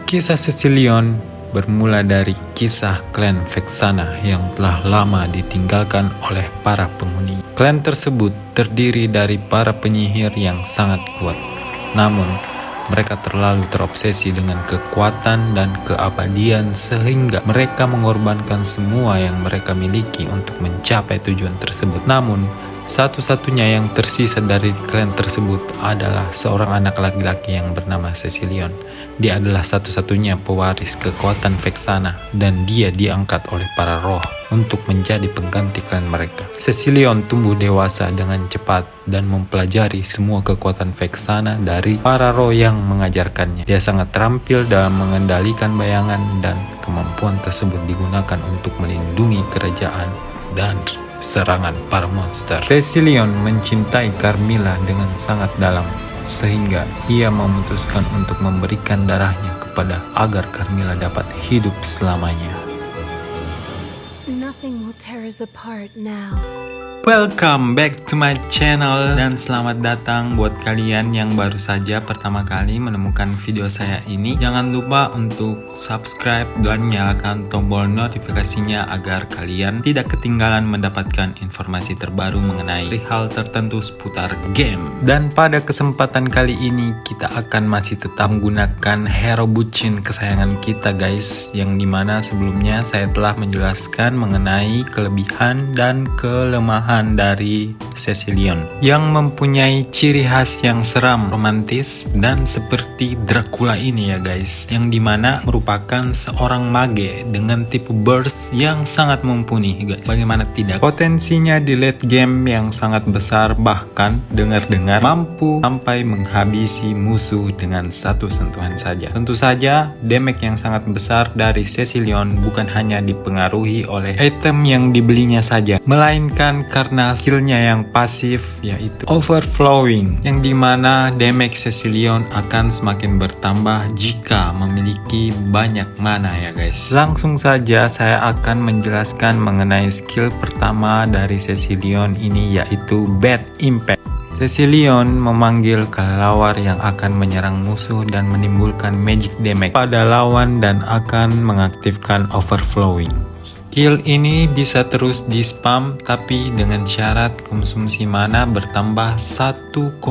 Kisah Cecilion bermula dari kisah klan Vexana yang telah lama ditinggalkan oleh para penghuni. Klan tersebut terdiri dari para penyihir yang sangat kuat. Namun, mereka terlalu terobsesi dengan kekuatan dan keabadian sehingga mereka mengorbankan semua yang mereka miliki untuk mencapai tujuan tersebut. Namun, satu-satunya yang tersisa dari klan tersebut adalah seorang anak laki-laki yang bernama Cecilion. Dia adalah satu-satunya pewaris kekuatan Vexana dan dia diangkat oleh para roh untuk menjadi pengganti klan mereka. Cecilion tumbuh dewasa dengan cepat dan mempelajari semua kekuatan Vexana dari para roh yang mengajarkannya. Dia sangat terampil dalam mengendalikan bayangan dan kemampuan tersebut digunakan untuk melindungi kerajaan dan serangan para monster. Cecilion mencintai Carmilla dengan sangat dalam sehingga ia memutuskan untuk memberikan darahnya kepada agar Carmilla dapat hidup selamanya. Nothing will tear us apart now. Welcome back to my channel dan selamat datang buat kalian yang baru saja pertama kali menemukan video saya ini. Jangan lupa untuk subscribe dan nyalakan tombol notifikasinya agar kalian tidak ketinggalan mendapatkan informasi terbaru mengenai hal tertentu seputar game. Dan pada kesempatan kali ini kita akan masih tetap menggunakan hero bucin kesayangan kita guys, yang dimana sebelumnya saya telah menjelaskan mengenai kelebihan dan kelemahan dari Cecilion yang mempunyai ciri khas yang seram, romantis, dan seperti Dracula ini ya guys, yang dimana merupakan seorang mage dengan tipe burst yang sangat mumpuni guys. Bagaimana tidak, potensinya di late game yang sangat besar, bahkan dengar-dengar mampu sampai menghabisi musuh dengan satu sentuhan saja. Tentu saja damage yang sangat besar dari Cecilion bukan hanya dipengaruhi oleh item yang dibelinya saja, melainkan karena skillnya yang pasif, yaitu overflowing, yang dimana damage Cecilion akan semakin bertambah jika memiliki banyak mana ya guys. Langsung saja saya akan menjelaskan mengenai skill pertama dari Cecilion ini, yaitu Bad Impact. Cecilion memanggil kelelawar yang akan menyerang musuh dan menimbulkan magic damage pada lawan dan akan mengaktifkan overflowing. Skill ini bisa terus di spam tapi dengan syarat konsumsi mana bertambah 1,8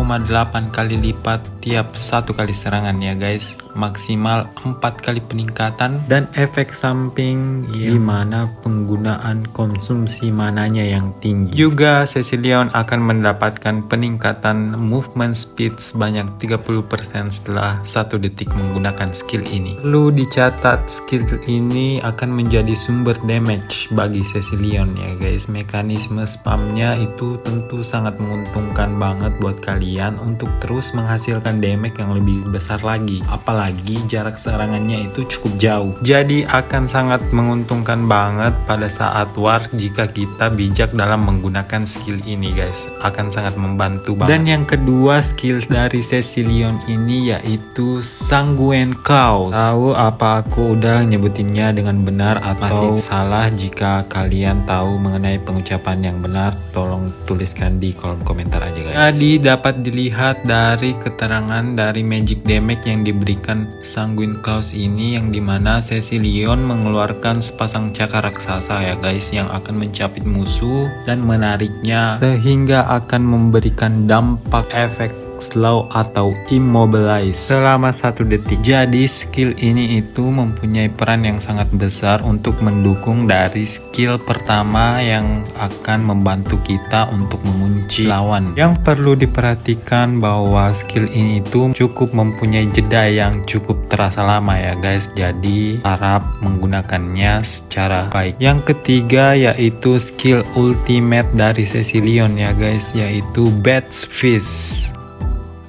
kali lipat tiap satu kali serangan ya guys, maksimal 4 kali peningkatan, dan efek samping di mana penggunaan konsumsi mananya yang tinggi. Juga Cecilion akan mendapatkan peningkatan movement speed sebanyak 30% setelah 1 detik menggunakan skill ini. Perlu dicatat, skill ini akan menjadi sumber damage bagi Cecilion ya guys. Mekanisme spamnya itu tentu sangat menguntungkan banget buat kalian untuk terus menghasilkan damage yang lebih besar lagi, apalagi jarak serangannya itu cukup jauh. Jadi akan sangat menguntungkan banget pada saat war jika kita bijak dalam menggunakan skill ini guys, akan sangat membantu banget. Dan yang kedua skill dari Cecilion ini yaitu Sanguine Claws. Tahu apa aku udah nyebutinnya dengan benar atau masih salah? Jika kalian tahu mengenai pengucapan yang benar, tolong tuliskan di kolom komentar aja guys. Jadi dapat dilihat dari keterangan dari magic damage yang diberikan Sanguine Claws ini, yang dimana Cecilion mengeluarkan sepasang cakar raksasa ya guys, yang akan mencapit musuh dan menariknya sehingga akan memberikan dampak efek slow atau immobilize selama 1 detik. Jadi skill ini itu mempunyai peran yang sangat besar untuk mendukung dari skill pertama yang akan membantu kita untuk mengunci lawan. Yang perlu diperhatikan bahwa skill ini itu cukup mempunyai jeda yang cukup terasa lama ya guys, jadi harap menggunakannya secara baik. Yang ketiga yaitu skill ultimate dari Cecilion ya guys, yaitu Bat's Fist,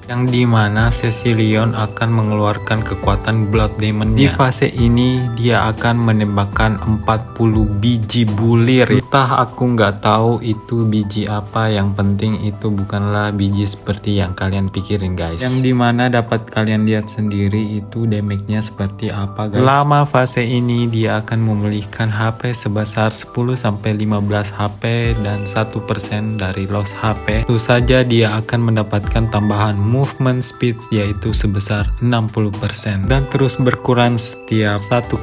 yang dimana Cecilion akan mengeluarkan kekuatan Blood Demon. Di fase ini dia akan menembakkan 40 biji bulir. Entah aku nggak tahu itu biji apa, yang penting itu bukanlah biji seperti yang kalian pikirin guys. Yang dimana dapat kalian lihat sendiri itu damage-nya seperti apa guys. Selama fase ini dia akan memulihkan HP sebesar 10-15 HP dan 1% dari loss HP. Tentu saja dia akan mendapatkan tambahan movement speed yaitu sebesar 60% dan terus berkurang setiap 1,5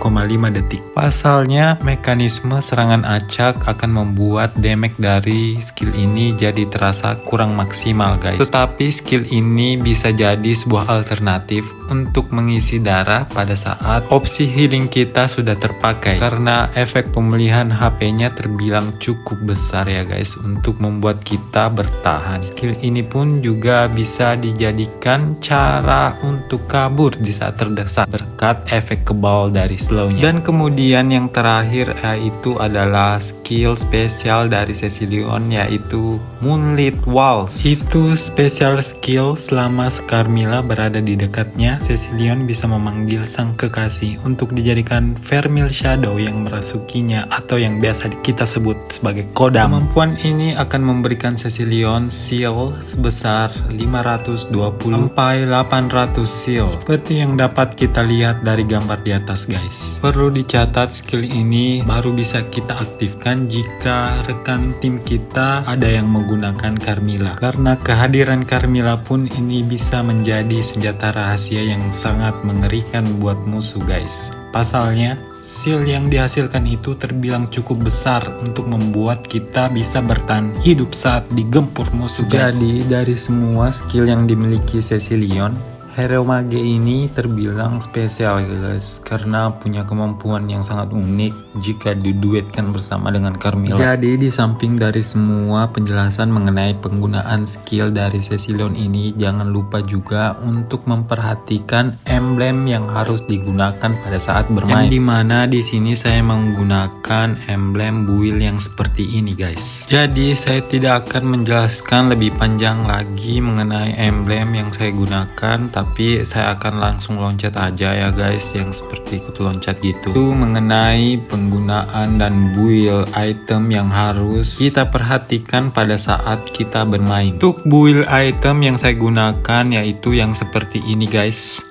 detik. Pasalnya, mekanisme serangan acak akan membuat damage dari skill ini jadi terasa kurang maksimal guys. Tetapi skill ini bisa jadi sebuah alternatif untuk mengisi darah pada saat opsi healing kita sudah terpakai, karena efek pemulihan HP-nya terbilang cukup besar ya guys untuk membuat kita bertahan. Skill ini pun juga bisa dijadikan cara untuk kabur di saat terdesak berkat efek kebal dari slownya. Dan kemudian yang terakhir yaitu adalah skill spesial dari Cecilion yaitu Moonlit Waltz. Itu spesial skill selama Carmilla berada di dekatnya, Cecilion bisa memanggil sang kekasih untuk dijadikan Vermil Shadow yang merasukinya atau yang biasa kita sebut sebagai kodam. Kemampuan ini akan memberikan Cecilion seal sebesar 520 sampai 800 seal seperti yang dapat kita lihat dari gambar di atas guys. Perlu dicatat, skill ini baru bisa kita aktifkan jika rekan tim kita ada yang menggunakan Carmilla, karena kehadiran Carmilla pun ini bisa menjadi senjata rahasia yang sangat mengerikan buat musuh guys. Pasalnya, seal yang dihasilkan itu terbilang cukup besar untuk membuat kita bisa bertahan hidup saat digempur musuh guys. Jadi dari semua skill yang dimiliki Cecilion, hero mage ini terbilang spesial guys karena punya kemampuan yang sangat unik jika diduetkan bersama dengan Carmilla. Jadi di samping dari semua penjelasan mengenai penggunaan skill dari Cecilion ini, jangan lupa juga untuk memperhatikan emblem yang harus digunakan pada saat bermain. Yang dimana di sini saya menggunakan emblem build yang seperti ini guys. Jadi saya tidak akan menjelaskan lebih panjang lagi mengenai emblem yang saya gunakan, tapi saya akan langsung loncat aja ya guys, yang seperti ikut loncat gitu. Itu mengenai penggunaan dan build item yang harus kita perhatikan pada saat kita bermain. Untuk build item yang saya gunakan yaitu yang seperti ini guys.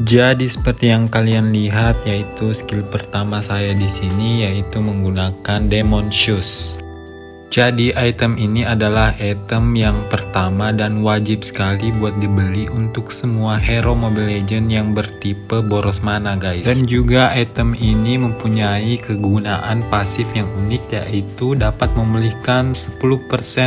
Jadi seperti yang kalian lihat, yaitu skill pertama saya di sini yaitu menggunakan Demon Shoes. Jadi item ini adalah item yang pertama dan wajib sekali buat dibeli untuk semua hero Mobile Legends yang bertipe boros mana guys. Dan juga item ini mempunyai kegunaan pasif yang unik, yaitu dapat memulihkan 10%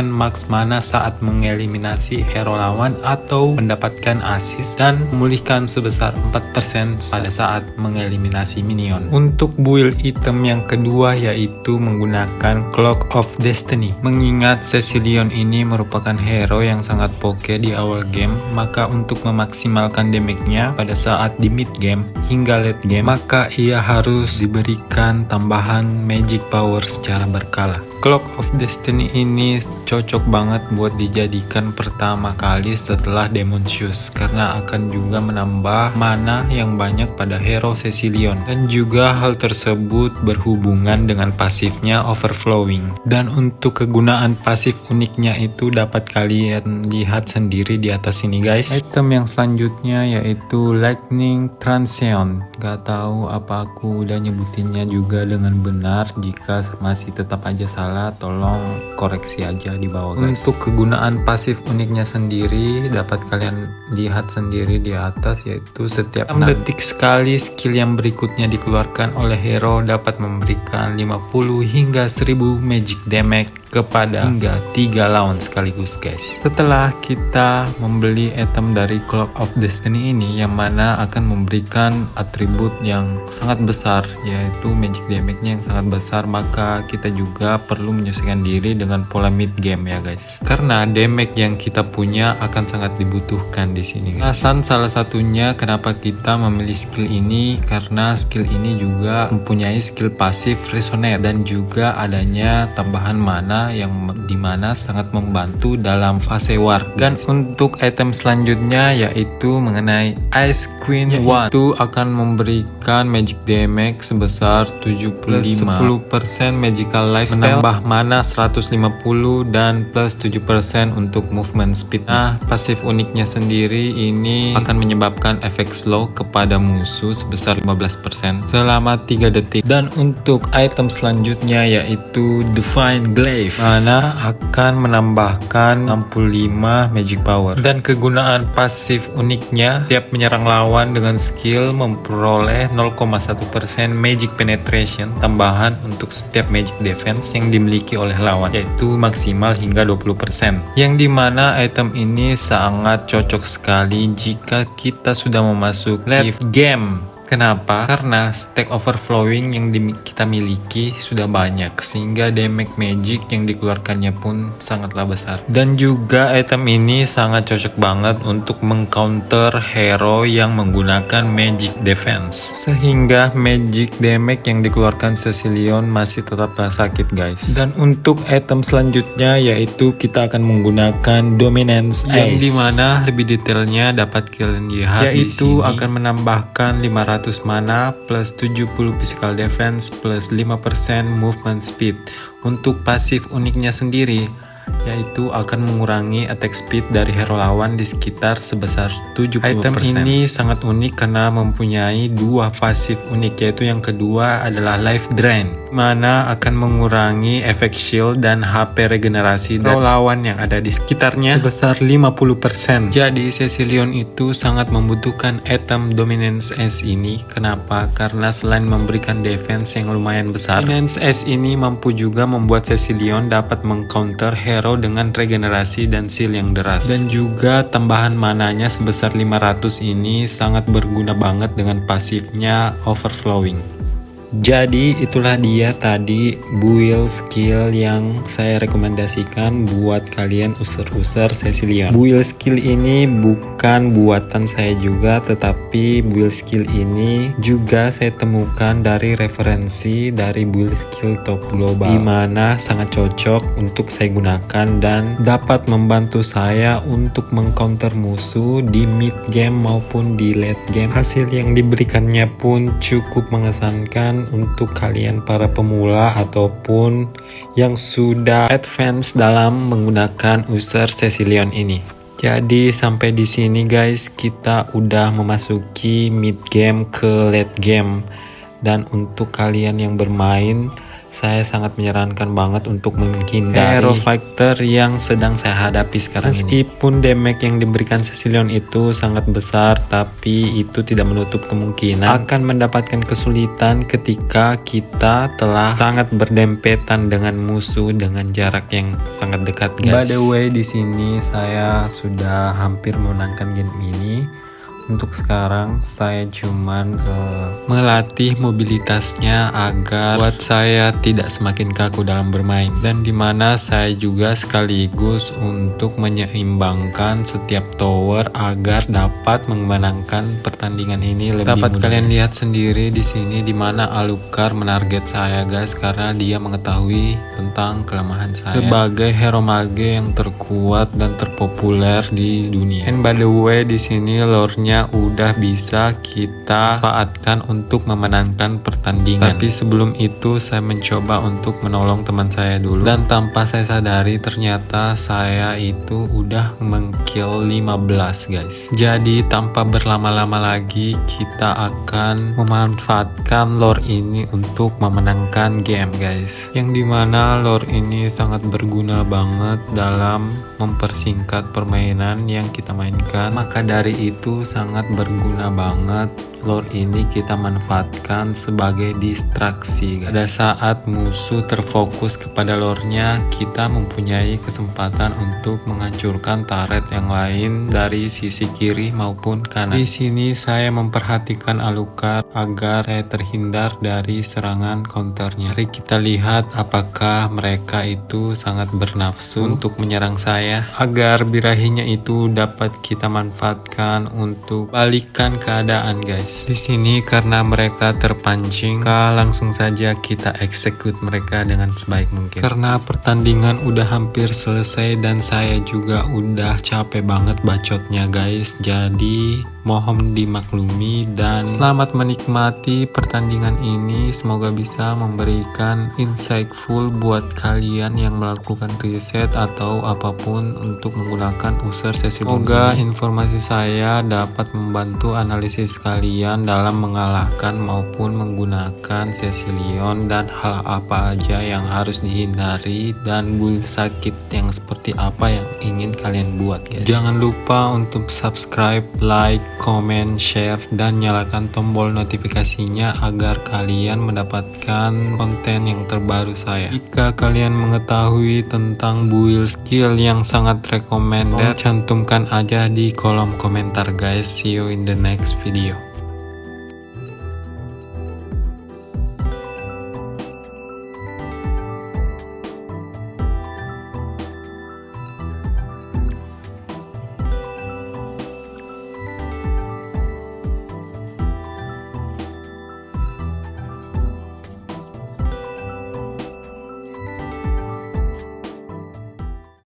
max mana saat mengeliminasi hero lawan atau mendapatkan assist, dan memulihkan sebesar 4% pada saat mengeliminasi minion. Untuk build item yang kedua yaitu menggunakan Cloak of Destiny. Mengingat Cecilion ini merupakan hero yang sangat poke di awal game, maka untuk memaksimalkan damage-nya pada saat di mid game hingga late game, maka ia harus diberikan tambahan magic power secara berkala. Cloak of Destiny ini cocok banget buat dijadikan pertama kali setelah Demon Shoes, karena akan juga menambah mana yang banyak pada hero Cecilion, dan juga hal tersebut berhubungan dengan pasifnya Overflowing. Dan untuk kegunaan pasif uniknya itu dapat kalian lihat sendiri di atas sini guys. Item yang selanjutnya yaitu Lightning Transient. Gak tahu apa aku udah nyebutinnya juga dengan benar, jika masih tetap aja salah tolong koreksi aja di bawah guys. Untuk kegunaan pasif uniknya sendiri dapat kalian lihat sendiri di atas, yaitu setiap 6 detik sekali skill yang berikutnya dikeluarkan oleh hero dapat memberikan 50 hingga 1000 magic damage kepada hingga 3 lawan sekaligus guys. Setelah kita membeli item dari Cloak of Destiny ini, yang mana akan memberikan atribut yang sangat besar yaitu magic damage-nya yang sangat besar, maka kita juga perlu menyesuaikan diri dengan pola mid game ya guys, karena damage yang kita punya akan sangat dibutuhkan di sini. Alasan salah satunya kenapa kita memilih skill ini, karena skill ini juga mempunyai skill pasif Resonate dan juga adanya tambahan mana yang dimana sangat membantu dalam fase war. Dan untuk item selanjutnya yaitu mengenai Ice Queen One, itu akan memberikan magic damage sebesar 75, 10% magical lifestyle, menambah mana 150 dan plus 7% untuk movement speed. Nah, pasif uniknya sendiri ini akan menyebabkan efek slow kepada musuh sebesar 15% selama 3 detik. Dan untuk item selanjutnya yaitu Divine Glaive, mana akan menambahkan 65 magic power. Dan kegunaan pasif uniknya, tiap menyerang lawan dengan skill memperoleh 0,1% magic penetration tambahan untuk setiap magic defense yang dimiliki oleh lawan, yaitu maksimal hingga 20%. Yang dimana item ini sangat cocok sekali jika kita sudah memasuki late game. Kenapa? Karena stack overflowing yang kita miliki sudah banyak, sehingga damage magic yang dikeluarkannya pun sangatlah besar. Dan juga item ini sangat cocok banget untuk mengcounter hero yang menggunakan magic defense, sehingga magic damage yang dikeluarkan Cecilion masih tetaplah sakit guys. Dan untuk item selanjutnya yaitu kita akan menggunakan Dominance Ace, yang dimana lebih detailnya dapat kalian lihat yaitu akan menambahkan 500 mana plus 70 physical defense plus 5% movement speed. Untuk pasif uniknya sendiri yaitu akan mengurangi attack speed dari hero lawan di sekitar sebesar 70%. Item ini sangat unik karena mempunyai dua pasif unik, yaitu yang kedua adalah Life Drain, mana akan mengurangi efek shield dan HP regenerasi dari lawan yang ada di sekitarnya sebesar 50%. Jadi Cecilion itu sangat membutuhkan item Dominance Ace ini. Kenapa? Karena selain memberikan defense yang lumayan besar, Dominance Ace ini mampu juga membuat Cecilion dapat mengcounter hero dengan regenerasi dan seal yang deras. Dan juga tambahan mananya sebesar 500 ini sangat berguna banget dengan pasifnya Overflowing. Jadi itulah dia tadi build skill yang saya rekomendasikan buat kalian user-user Cecilion. Build skill ini bukan buatan saya juga, tetapi build skill ini juga saya temukan dari referensi dari build skill top global, dimana sangat cocok untuk saya gunakan dan dapat membantu saya untuk mengcounter musuh di mid game maupun di late game. Hasil yang diberikannya pun cukup mengesankan untuk kalian para pemula ataupun yang sudah advance dalam menggunakan user Cecilion ini. Jadi sampai di sini guys, kita udah memasuki mid game ke late game. Dan untuk kalian yang bermain, saya sangat menyarankan banget untuk menghindari hero fighter yang sedang saya hadapi sekarang ini. Meskipun damage yang diberikan Cecilion itu sangat besar, tapi itu tidak menutup kemungkinan akan mendapatkan kesulitan ketika kita telah sangat berdempetan dengan musuh dengan jarak yang sangat dekat guys. By the way, di sini saya sudah hampir memenangkan game ini. Untuk sekarang saya cuman melatih mobilitasnya agar buat saya tidak semakin kaku dalam bermain, dan dimana saya juga sekaligus untuk menyeimbangkan setiap tower agar dapat memenangkan pertandingan ini lebih mudah. Dapat kalian lihat sendiri di sini dimana Alucard menarget saya guys, karena dia mengetahui tentang kelemahan saya sebagai hero mage yang terkuat dan terpopuler di dunia. And by the way, di sini lore-nya udah bisa kita manfaatkan untuk memenangkan pertandingan. Tapi sebelum itu saya mencoba untuk menolong teman saya dulu, dan tanpa saya sadari ternyata saya itu udah mengkill 15 guys. Jadi tanpa berlama-lama lagi kita akan memanfaatkan lore ini untuk memenangkan game guys, yang dimana lore ini sangat berguna banget dalam mempersingkat permainan yang kita mainkan. Maka dari itu sangat berguna banget lore ini kita manfaatkan sebagai distraksi guys. Pada saat musuh terfokus kepada lore-nya, kita mempunyai kesempatan untuk menghancurkan turret yang lain dari sisi kiri maupun kanan. Di sini saya memperhatikan Alucard agar saya terhindar dari serangan counternya. Mari kita lihat apakah mereka itu sangat bernafsu untuk menyerang saya, agar birahinya itu dapat kita manfaatkan untuk balikan keadaan guys. guys. Di sini karena mereka terpancing, maka langsung saja kita execute mereka dengan sebaik mungkin. Karena pertandingan udah hampir selesai dan saya juga udah capek banget bacotnya guys. Jadi mohon dimaklumi dan selamat menikmati pertandingan ini. Semoga bisa memberikan insightful buat kalian yang melakukan riset atau apapun untuk menggunakan user sesi. Semoga informasi saya dapat membantu analisis kalian dalam mengalahkan maupun menggunakan sesi Leon dan hal apa aja yang harus dihindari dan build sakit yang seperti apa yang ingin kalian buat guys. Jangan lupa untuk subscribe, like, komen, share, dan nyalakan tombol notifikasinya agar kalian mendapatkan konten yang terbaru saya. Jika kalian mengetahui tentang build skill yang sangat recommended, cantumkan aja di kolom komentar guys. See you in the next video.